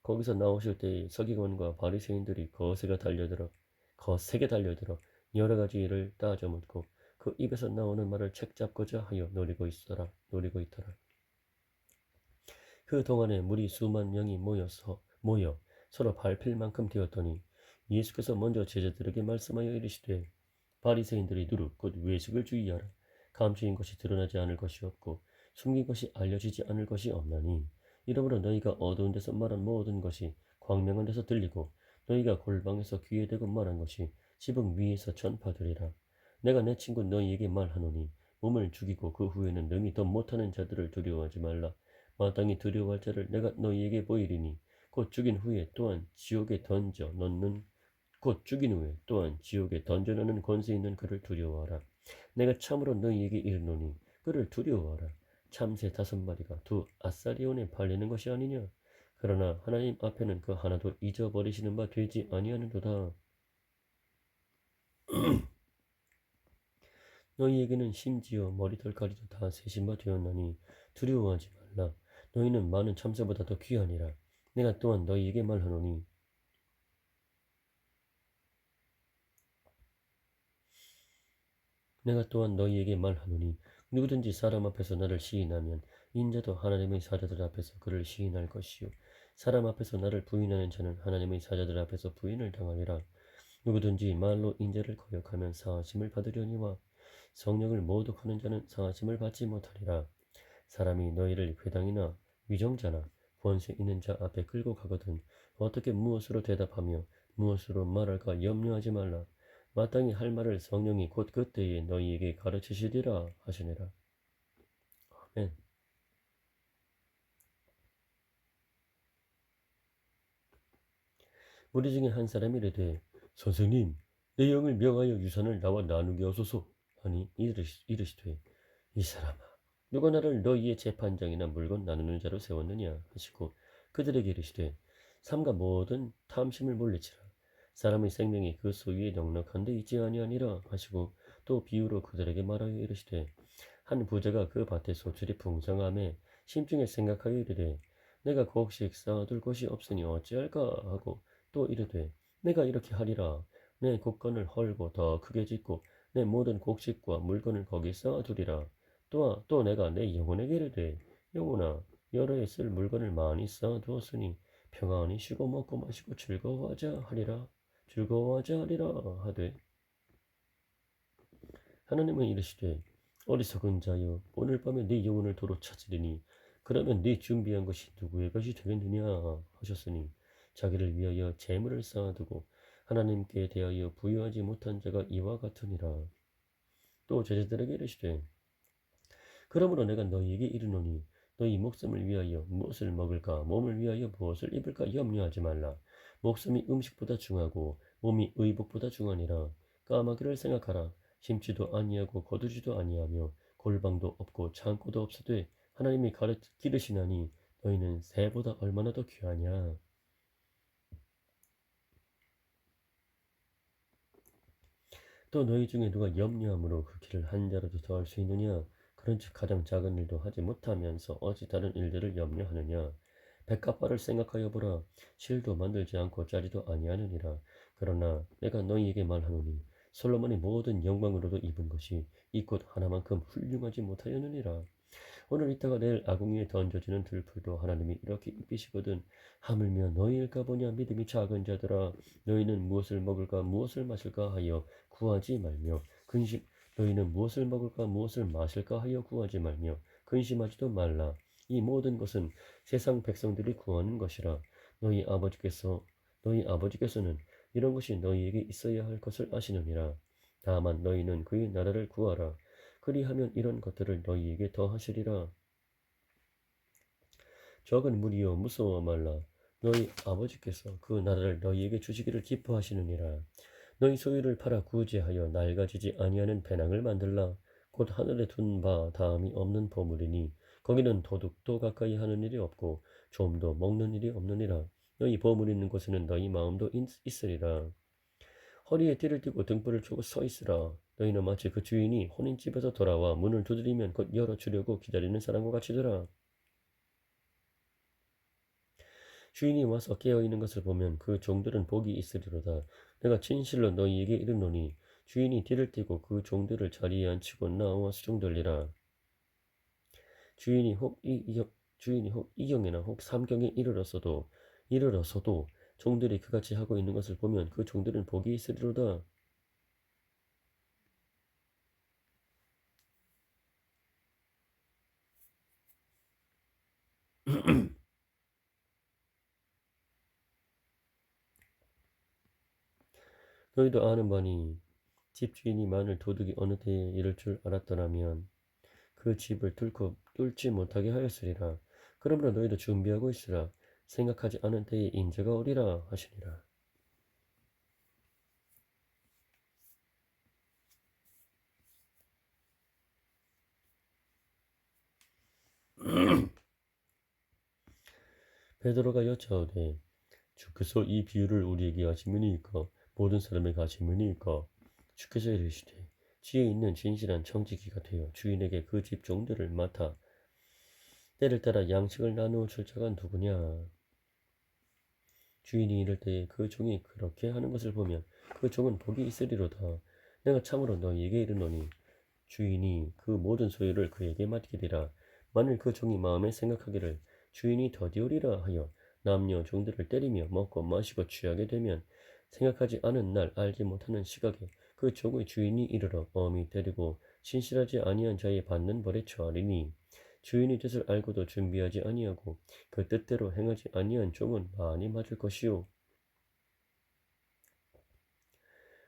거기서 나오실 때에 서기관과 바리새인들이 거세게 달려들어 여러 가지 일을 따져 묻고 그 입에서 나오는 말을 책잡고자 하여 노리고 있더라. 그 동안에 물이 수만 명이 모여 서로 밟힐 만큼 되었더니 예수께서 먼저 제자들에게 말씀하여 이르시되 바리새인들이 두루 곧 외식을 주의하라. 감추인 것이 드러나지 않을 것이 없고 숨긴 것이 알려지지 않을 것이 없나니 이러므로 너희가 어두운 데서 말한 모든 것이 광명한 데서 들리고 너희가 골방에서 귀에 대고 말한 것이 지붕 위에서 전파되리라. 내가 내 친구 너희에게 말하노니 몸을 죽이고 그 후에는 능히 더 못하는 자들을 두려워하지 말라. 마땅히 두려워할 자를 내가 너희에게 보이리니 곧 죽인 후에 또한 지옥에 던져넣는 권세 있는 그를 두려워하라. 내가 참으로 너희에게 이르노니 그를 두려워하라. 참새 5마리가 두 아사리온에 팔리는 것이 아니냐. 그러나 하나님 앞에는 그 하나도 잊어버리시는 바 되지 아니하는도다. 너희에게는 심지어 머리털까지도 다 세신 바 되었나니 두려워하지 말라. 너희는 많은 참새보다 더 귀하니라. 내가 또한 너희에게 말하노니 누구든지 사람 앞에서 나를 시인하면 인자도 하나님의 사자들 앞에서 그를 시인할 것이요 사람 앞에서 나를 부인하는 자는 하나님의 사자들 앞에서 부인을 당하리라. 누구든지 말로 인자를 거역하면 사하심을 받으려니와 성령을 모독하는 자는 상하심을 받지 못하리라. 사람이 너희를 회당이나 위정자나 권세 있는 자 앞에 끌고 가거든 어떻게 무엇으로 대답하며 무엇으로 말할까 염려하지 말라. 마땅히 할 말을 성령이 곧 그때에 너희에게 가르치시리라 하시니라. 아멘. 우리 중에 한 사람이 이르되 선생님 내 영을 명하여 유산을 나와 나누게 하소서 하니 이르시되 이 사람아 누가 나를 너희의 재판장이나 물건 나누는 자로 세웠느냐 하시고 그들에게 이르시되 삼가 모든 탐심을 물리치라. 사람의 생명이 그 소유에 넉넉한 데 있지 아니하니라 하시고 또 비유로 그들에게 말하여 이르시되 한 부자가 그 밭에 소출이 풍성함에 심중에 생각하여 이르되 내가 곡식 쌓아둘 곳이 없으니 어찌할까 하고 또 이르되 내가 이렇게 하리라. 내 곡간을 헐고 더 크게 짓고 내 모든 곡식과 물건을 거기 쌓아두리라. 또 내가 내 영혼에게 이르되 영혼아 여러 해 쓸 물건을 많이 쌓아두었으니 평안히 쉬고 먹고 마시고 즐거워하자 하리라. 하되 하나님은 이르시되 어리석은 자여 오늘 밤에 네 영혼을 도로 찾으리니 그러면 네 준비한 것이 누구의 것이 되겠느냐 하셨으니 자기를 위하여 재물을 쌓아두고 하나님께 대하여 부여하지 못한 자가 이와 같으니라. 또 제자들에게 이르시되 그러므로 내가 너희에게 이르노니 너희 목숨을 위하여 무엇을 먹을까 몸을 위하여 무엇을 입을까 염려하지 말라. 목숨이 음식보다 중하고 몸이 의복보다 중하니라. 까마귀를 생각하라. 심지도 아니하고 거두지도 아니하며 골방도 없고 창고도 없으되 하나님이 기르시나니 너희는 새보다 얼마나 더 귀하냐. 또 너희 중에 누가 염려함으로 그 길을 한 자라도 더할 수 있느냐? 그런즉 가장 작은 일도 하지 못하면서 어찌 다른 일들을 염려하느냐? 백합화를 생각하여 보라. 실도 만들지 않고 짜리도 아니하느니라. 그러나 내가 너희에게 말하노니 솔로몬이 모든 영광으로도 입은 것이 이 꽃 하나만큼 훌륭하지 못하였느니라. 오늘 있다가 내일 아궁이에 던져지는 들풀도 하나님이 이렇게 입히시거든. 하물며 너희일까 보냐. 믿음이 작은 자들아 너희는 무엇을 먹을까 무엇을 마실까 하여 구하지 말며 너희는 무엇을 먹을까 무엇을 마실까 하여 구하지 말며 근심하지도 말라. 이 모든 것은 세상 백성들이 구하는 것이라. 너희 아버지께서는 이런 것이 너희에게 있어야 할 것을 아시느니라. 다만 너희는 그의 나라를 구하라. 그리하면 이런 것들을 너희에게 더하시리라. 적은 무리여 무서워 말라. 너희 아버지께서 그 나라를 너희에게 주시기를 기뻐하시느니라. 너희 소유를 팔아 구제하여 낡아지지 아니하는 배낭을 만들라. 곧 하늘에 둔 바 다음이 없는 보물이니 거기는 도둑도 가까이 하는 일이 없고 좀도 먹는 일이 없느니라. 너희 보물 있는 곳에는 너희 마음도 있으리라. 허리에 띠를 띠고 등불을 켜고 서 있으라. 너희는 마치 그 주인이 혼인집에서 돌아와 문을 두드리면 곧 열어주려고 기다리는 사람과 같이더라. 주인이 와서 깨어있는 것을 보면 그 종들은 복이 있으리로다. 내가 진실로 너희에게 이르노니 주인이 띠를 띠고 그 종들을 자리에 앉히고 나와 수종들리라. 주인이 혹 이경이나 혹 삼경에 이르러서도 종들이 그같이 하고 있는 것을 보면 그 종들은 복이 있으리로다. 너희도 아는 바니 집주인이 만일 도둑이 어느 때에 이를 줄 알았더라면 그 집을 뚫지 못하게 하였으리라. 그러므로 너희도 준비하고 있으라. 생각하지 않은 때에 인자가 오리라 하시니라. 베드로가 여짜오되 주께서 이 비유를 우리에게 하시느니까 모든 사람에게 하시느니까 주께서 이르시되 지혜 있는 진실한 청지기가 되어 주인에게 그 집 종들을 맡아 때를 따라 양식을 나누어 줄 자가 누구냐. 주인이 이럴 때에 그 종이 그렇게 하는 것을 보면 그 종은 복이 있으리로다. 내가 참으로 너희에게 이르노니 주인이 그 모든 소유를 그에게 맡기리라. 만일 그 종이 마음에 생각하기를 주인이 더디오리라 하여 남녀 종들을 때리며 먹고 마시고 취하게 되면 생각하지 않은 날 알지 못하는 시각에 그 종의 주인이 이르러 엄히 때리고 진실하지 아니한 자의 받는 벌에 처하리니 주인의 뜻을 알고도 준비하지 아니하고 그 뜻대로 행하지 아니한 종은 많이 맞을 것이요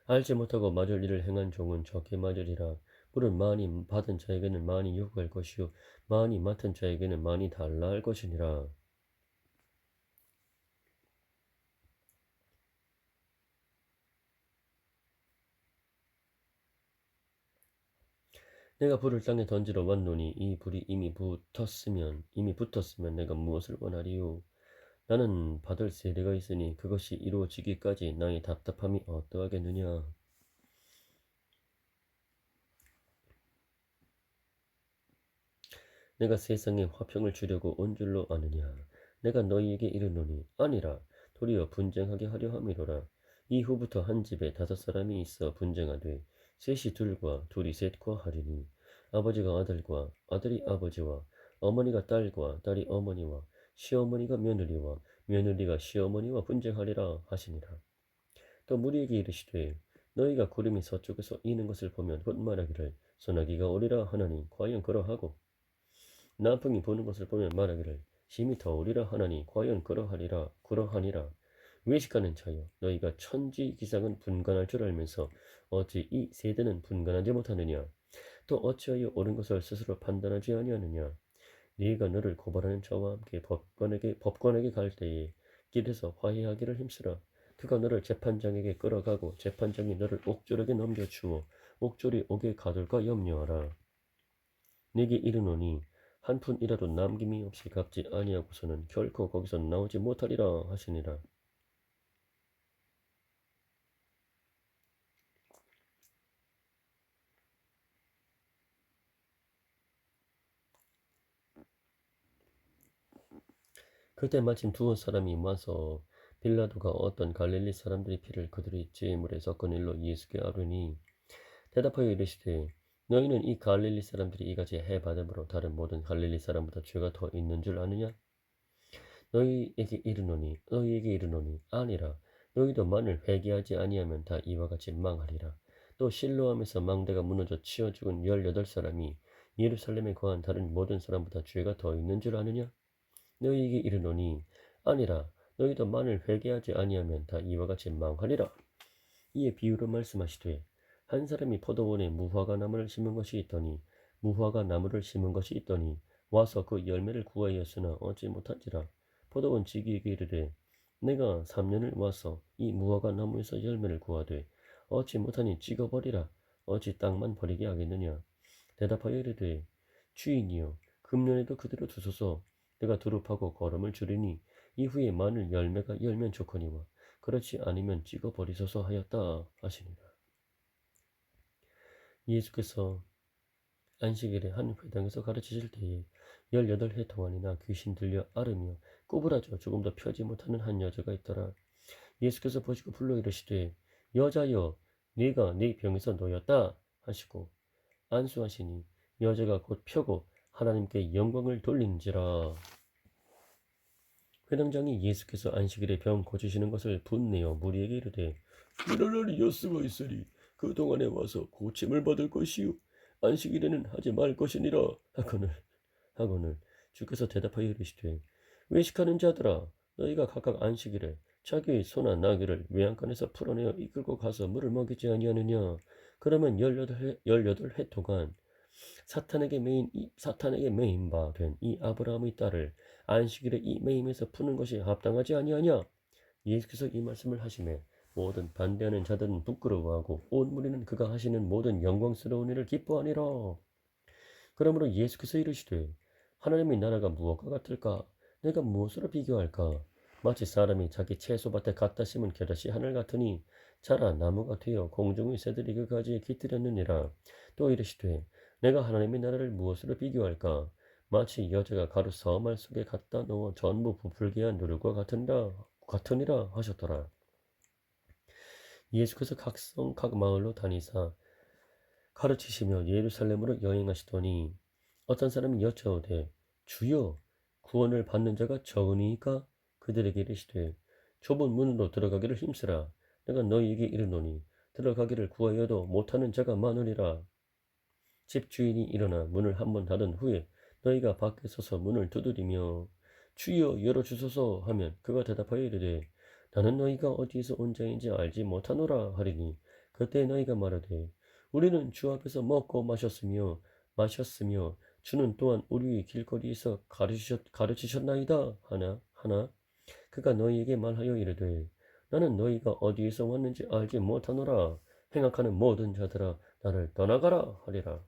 알지 못하고 맞을 일을 행한 종은 적게 맞으리라. 물은 많이 받은 자에게는 많이 요구할 것이요 많이 맡은 자에게는 많이 달라 할 것이니라. 내가 불을 땅에 던지러 왔노니 이 불이 이미 붙었으면 내가 무엇을 원하리요? 나는 받을 세례가 있으니 그것이 이루어지기까지 나의 답답함이 어떠하겠느냐? 내가 세상에 화평을 주려고 온 줄로 아느냐? 내가 너희에게 이르노니 아니라 도리어 분쟁하게 하려 함이로라. 이후부터 한 집에 5사람이 있어 분쟁하되 셋이 둘과 둘이 셋과 하리니 아버지가 아들과 아들이 아버지와 어머니가 딸과 딸이 어머니와 시어머니가 며느리와 며느리가 시어머니와 분쟁하리라 하시니라. 또 무리에게 이르시되 너희가 구름이 서쪽에서 이는 것을 보면 곧 말하기를 소나기가 오리라 하나니 과연 그러하고 남풍이 부는 것을 보면 말하기를 심히 더우리라 하나니 과연 그러하니라. 외식하는 자여 너희가 천지 기상은 분간할 줄 알면서 어찌 이 세대는 분간하지 못하느냐? 또 어찌하여 옳은 것을 스스로 판단하지 아니하느냐? 네가 너를 고발하는 자와 함께 법관에게 갈 때에 길에서 화해하기를 힘쓰라. 그가 너를 재판장에게 끌어가고 재판장이 너를 옥졸에게 넘겨주어 옥졸이 옥에 가둘까 염려하라. 네게 이르노니 한 푼이라도 남김이 없이 갚지 아니하고서는 결코 거기서 나오지 못하리라 하시니라. 그때 마침 두 사람이 와서 빌라도가 어떤 갈릴리 사람들의 피를 그들의 제물에 섞은 일로 예수께 아뢰니 대답하여 이르시되 너희는 이 갈릴리 사람들이 이같이 해받음으로 다른 모든 갈릴리 사람보다 죄가 더 있는 줄 아느냐? 너희에게 이르노니 아니라 너희도 만일 회개하지 아니하면 다 이와 같이 망하리라. 또 실로암에서 망대가 무너져 치어 죽은 18사람이 예루살렘에 거한 다른 모든 사람보다 죄가 더 있는 줄 아느냐? 너희에게 이르노니 아니라 너희도 만일 회개하지 아니하면 다 이와 같이 망하리라. 이에 비유로 말씀하시되 한 사람이 포도원에 무화과 나무를 심은 것이 있더니 무화과 나무를 심은 것이 있더니 와서 그 열매를 구하였으나 얻지 못한지라. 포도원 지기에게 이르되 내가 3년을 와서 이 무화과 나무에서 열매를 구하되 얻지 못하니 찍어버리라. 어찌 땅만 버리게 하겠느냐. 대답하여 이르되 주인이여 금년에도 그대로 두소서. 내가 두릅하고 거름을 줄이니 이후에 만일 열매가 열면 좋거니와 그렇지 않으면 찍어버리소서 하였다 하시니라. 예수께서 안식일에 한 회당에서 가르치실 때에 18해 동안이나 귀신 들려 앓으며 꼬부라져 조금도 펴지 못하는 한 여자가 있더라. 예수께서 보시고 불러 이르시되 여자여 네가 네 병에서 놓였다 하시고 안수하시니 여자가 곧 펴고 하나님께 영광을 돌린지라. 회당장이 예수께서 안식일에 병 고치시는 것을 분내어 무리에게 이르되 일어나니 여수가 있으리 그동안에 와서 고침을 받을 것이요 안식일에는 하지 말 것이니라 하거늘 주께서 대답하여 이르시되 외식하는 자들아 너희가 각각 안식일에 자기의 소나 나귀를 외양간에서 풀어내어 이끌고 가서 물을 먹이지 아니하느냐. 그러면 18해 동안 사탄에게 매인 바 된 이 아브라함의 딸을 안식일에 이 매임에서 푸는 것이 합당하지 아니하냐. 예수께서 이 말씀을 하시매 모든 반대하는 자들은 부끄러워하고 온 무리는 그가 하시는 모든 영광스러운 일을 기뻐하니라. 그러므로 예수께서 이르시되 하나님의 나라가 무엇과 같을까? 내가 무엇으로 비교할까? 마치 사람이 자기 채소밭에 갖다 심은 겨자씨 하늘 같으니 자라 나무가 되어 공중의 새들이 그 가지에 깃들였느니라. 또 이르시되 내가 하나님의 나라를 무엇으로 비교할까? 마치 여자가 가루 서말 속에 갖다 넣어 전부 부풀게 한 누룩과 같으니라 하셨더라. 예수께서 각 성 각 마을로 다니사 가르치시며 예루살렘으로 여행하시더니 어떤 사람이 여짜오되 주여 구원을 받는 자가 적으니까 그들에게 이르시되 좁은 문으로 들어가기를 힘쓰라. 내가 너희에게 이르노니 들어가기를 구하여도 못하는 자가 많으리라. 집 주인이 일어나 문을 한 번 닫은 후에 너희가 밖에 서서 문을 두드리며 주여 열어주소서 하면 그가 대답하여 이르되 나는 너희가 어디에서 온 자인지 알지 못하노라 하리니 그때 너희가 말하되 우리는 주 앞에서 먹고 마셨으며 주는 또한 우리 길거리에서 가르치셨나이다 하나 그가 너희에게 말하여 이르되 나는 너희가 어디에서 왔는지 알지 못하노라 행악하는 모든 자들아 나를 떠나가라 하리라.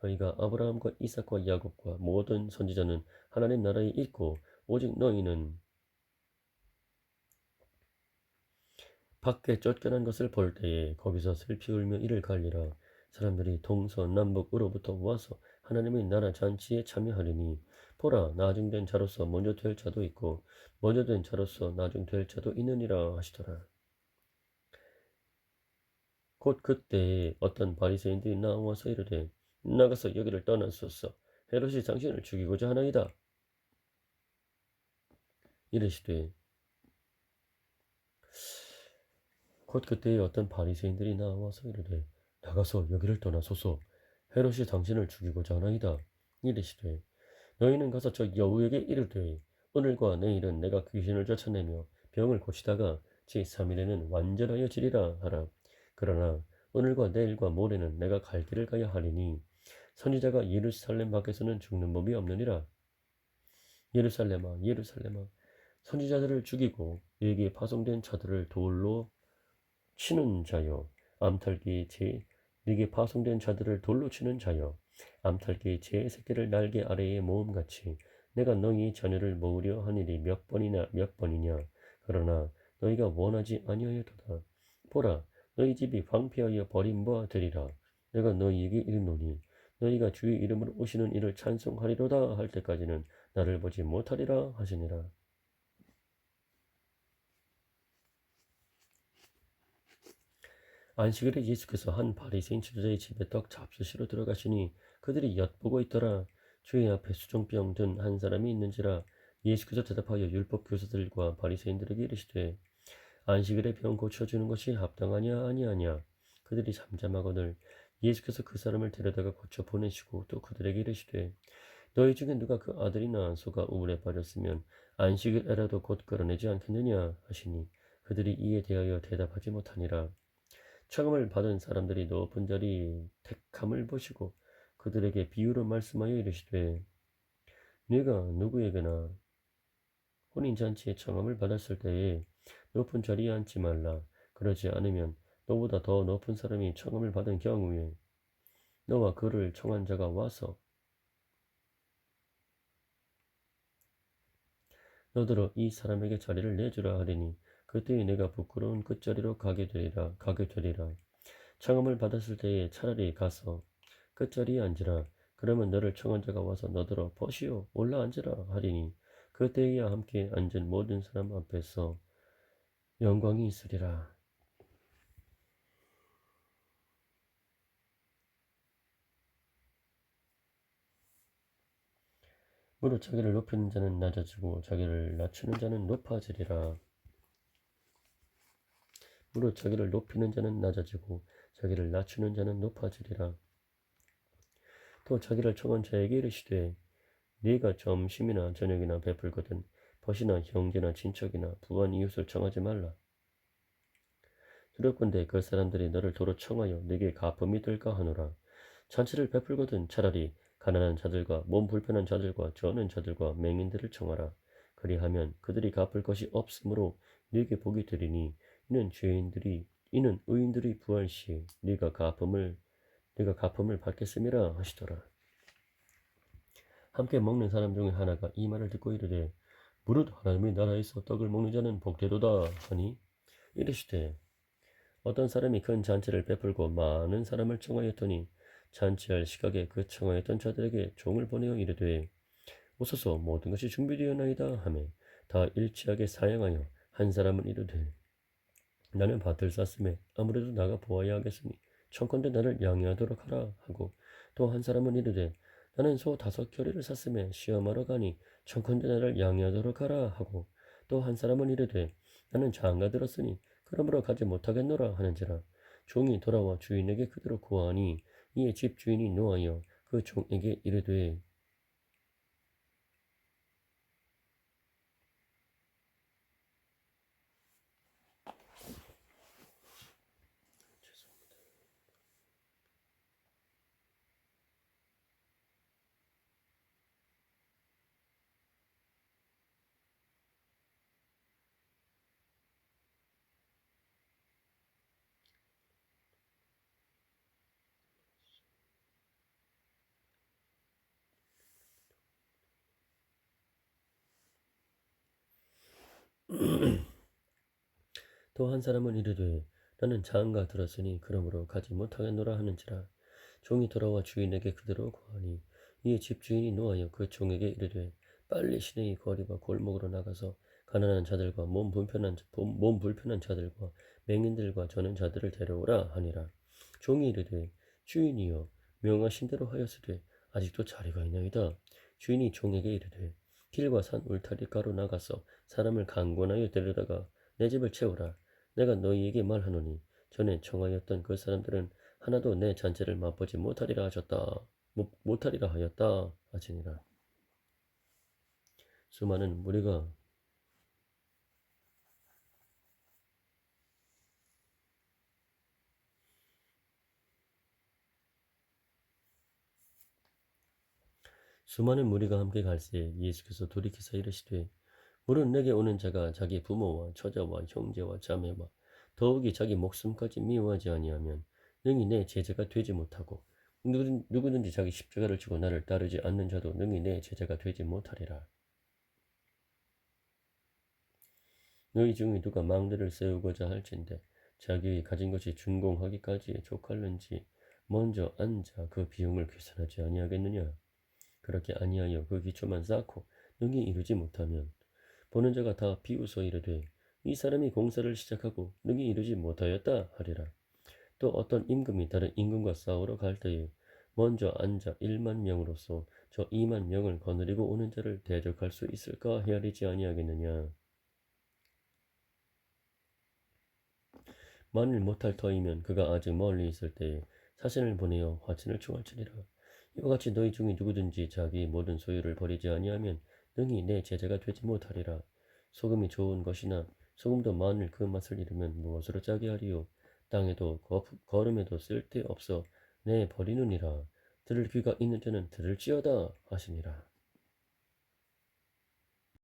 너희가 아브라함과 이삭과 야곱과 모든 선지자는 하나님 나라에 있고 오직 너희는 밖에 쫓겨난 것을 볼 때에 거기서 슬피 울며 이를 갈리라. 사람들이 동서남북으로부터 와서 하나님의 나라 잔치에 참여하리니 보라 나중된 자로서 먼저 될 자도 있고 먼저 된 자로서 나중 될 자도 있느니라 하시더라. 곧 그때에 어떤 바리새인들이 나와서 이르되 나가서 여기를 떠나소서 헤롯이 당신을 죽이고자 하나이다. 이르시되 곧 그때에 어떤 바리새인들이 나와서 이르되 나가서 여기를 떠나소서 헤롯이 당신을 죽이고자 하나이다. 이르시되 너희는 가서 저 여우에게 이르되 오늘과 내일은 내가 귀신을 쫓아내며 병을 고치다가 제3일에는 완전하여 지리라 하라. 그러나 오늘과 내일과 모레는 내가 갈 길을 가야 하리니 선지자가 예루살렘 밖에서는 죽는 법이 없느니라. 예루살렘아 예루살렘아 선지자들을 죽이고 네게 파송된 자들을 돌로 치는 자여 암탉이 제 네게 파송된 자들을 돌로 치는 자여 암탉이 제 새끼를 날개 아래에 모음같이 내가 너희 자녀를 모으려 하니리 몇 번이냐 그러나 너희가 원하지 아니하였도다. 보라 너희 집이 황폐하여 버림바 되리라. 내가 너희에게 이르노니 너희가 주의 이름으로 오시는 이를 찬송하리로다 할 때까지는 나를 보지 못하리라 하시니라. 안식일에 예수께서 한 바리새인 지도자의 집에 떡 잡수시러 들어가시니 그들이 엿보고 있더라. 주의 앞에 수종병 든 한 사람이 있는지라. 예수께서 대답하여 율법 교사들과 바리새인들에게 이르시되 안식일에 병 고쳐주는 것이 합당하냐 아니하냐. 그들이 잠잠하거늘 예수께서 그 사람을 데려다가 고쳐 보내시고 또 그들에게 이르시되 너희 중에 누가 그 아들이나 소가 우물에 빠졌으면 안식일에라도 곧 끌어내지 않겠느냐 하시니 그들이 이에 대하여 대답하지 못하니라. 청음을 받은 사람들이 높은 자리 택함을 보시고 그들에게 비유로 말씀하여 이르시되 네가 누구에게나 혼인잔치에 청함을 받았을 때에 높은 자리에 앉지 말라. 그러지 않으면 너보다 더 높은 사람이 청함을 받은 경우에 너와 그를 청한 자가 와서 너더러 이 사람에게 자리를 내주라 하리니 그때에 내가 부끄러운 끝자리로 가게 되리라. 청함을 받았을 때에 차라리 가서 끝자리에 앉으라. 그러면 너를 청한 자가 와서 너더러 보시오 올라앉으라 하리니 그때에야 함께 앉은 모든 사람 앞에서 영광이 있으리라. 무릇 자기를 높이는 자는 낮아지고 자기를 낮추는 자는 높아지리라. 무릇 자기를 높이는 자는 낮아지고 자기를 낮추는 자는 높아지리라. 또 자기를 청한 자에게 이르시되 네가 점심이나 저녁이나 베풀거든 벗이나 형제나 친척이나 부한 이웃을 청하지 말라. 두렵건대 그 사람들이 너를 도로 청하여 네게 가품이 될까 하노라. 잔치를 베풀거든 차라리 가난한 자들과 몸 불편한 자들과 저는 자들과 맹인들을 청하라. 그리하면 그들이 갚을 것이 없으므로 네게 복이 되리니 이는 의인들이 부할 시에 네가 가품을 받겠음이라 하시더라. 함께 먹는 사람 중에 하나가 이 말을 듣고 이르되 무릇 하나님의 나라에서 떡을 먹는 자는 복되도다 하니 이르시되 어떤 사람이 큰 잔치를 베풀고 많은 사람을 청하였더니 잔치할 시각에 그 청하였던 자들에게 종을 보내어 이르되 오소서 모든 것이 준비되었나이다 하매 다 일치하게 사양하여 한 사람은 이르되 나는 밭을 쌌음에 아무래도 나가 보아야 하겠으니 청컨대 나를 양해하도록 하라 하고 또 한 사람은 이르되 나는 소 5겨레를 샀음에 시험하러 가니 청컨대 나를 양해하도록 하라 하고 또 한 사람은 이르되 나는 장가 들었으니 그러므로 가지 못하겠노라 하는지라. 종이 돌아와 주인에게 그대로 구하니 이에 집주인이 노하여 그 종에게 이르되 또 한 사람은 이르되 나는 장가 들었으니 그러므로 가지 못하겠노라 하는지라. 종이 돌아와 주인에게 그대로 고하니 이에 집주인이 노하여 그 종에게 이르되 빨리 시내의 거리와 골목으로 나가서 가난한 자들과 몸 불편한 자들과 맹인들과 저는 자들을 데려오라 하니라. 종이 이르되 주인이여 명하신 대로 하였으되 아직도 자리가 있나이다. 주인이 종에게 이르되 길과 산 울타리가로 나가서 사람을 강권하여 데려다가 내 집을 채우라. 내가 너희에게 말하노니 전에 청하였던 그 사람들은 하나도 내 잔재를 맛보지 못하리라 하셨다. 못하리라 하였다 하시니라. 수많은 무리가 함께 갈새 예수께서 돌이키사 이르시되 물은 내게 오는 자가 자기 부모와 처자와 형제와 자매와 더욱이 자기 목숨까지 미워하지 아니하면 능히 내 제자가 되지 못하고 누구든지 자기 십자가를 지고 나를 따르지 않는 자도 능히 내 제자가 되지 못하리라. 너희 중에 누가 망대를 세우고자 할진대 자기의 가진 것이 준공하기까지에 족할는지 먼저 앉아 그 비용을 계산하지 아니하겠느냐. 그렇게 아니하여 그 기초만 쌓고 능히 이루지 못하면 보는 자가 다 비웃어 이르되 이 사람이 공사를 시작하고 능히 이루지 못하였다 하리라. 또 어떤 임금이 다른 임금과 싸우러 갈 때에 먼저 앉아 1만 명으로서 저 2만 명을 거느리고 오는 자를 대적할 수 있을까 헤아리지 아니하겠느냐. 만일 못할 터이면 그가 아직 멀리 있을 때에 사신을 보내어 화친을 청할지니라. 이와 같이 너희 중에 누구든지 자기 모든 소유를 버리지 아니하면 능히 내 제자가 되지 못하리라. 소금이 좋은 것이나 소금도 만일 그 맛을 잃으면 무엇으로 짜게 하리요. 땅에도 거름에도 쓸데없어 내 버리느니라. 들을 귀가 있는 자는 들을지어다 하시니라.